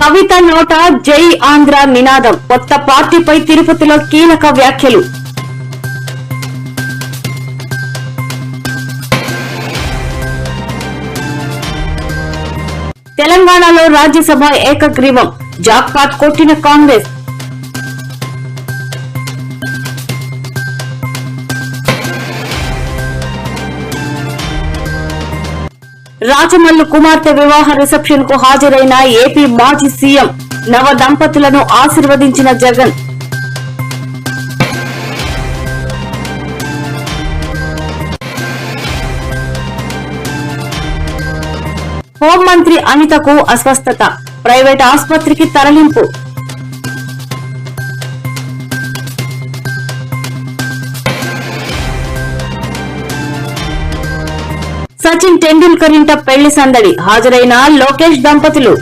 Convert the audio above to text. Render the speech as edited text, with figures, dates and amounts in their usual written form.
కవిత నోట జై ఆంధ్ర నినాదం. కొత్త పార్టీపై తిరుపతిలో కీలక వ్యాఖ్యలు. తెలంగాణలో రాజ్యసభ ఏకగ్రీవం. జాక్పాట్ కొట్టిన కాంగ్రెస్. రాజమల్లు కుమార్తె వివాహ రిసెప్షన్ కు హాజరైన ఏపీ మాజీ సీఎం. నవ దంపతులను ఆశీర్వదించిన జగన్. హోంమంత్రి అనితకు అస్వస్థత. ప్రైవేట్ ఆసుపత్రికి తరలింపు. సచిన్ టెండూల్కర్ ఇంట పెళ్లి సందడి. హాజరైన లోకేష్ దంపతులు.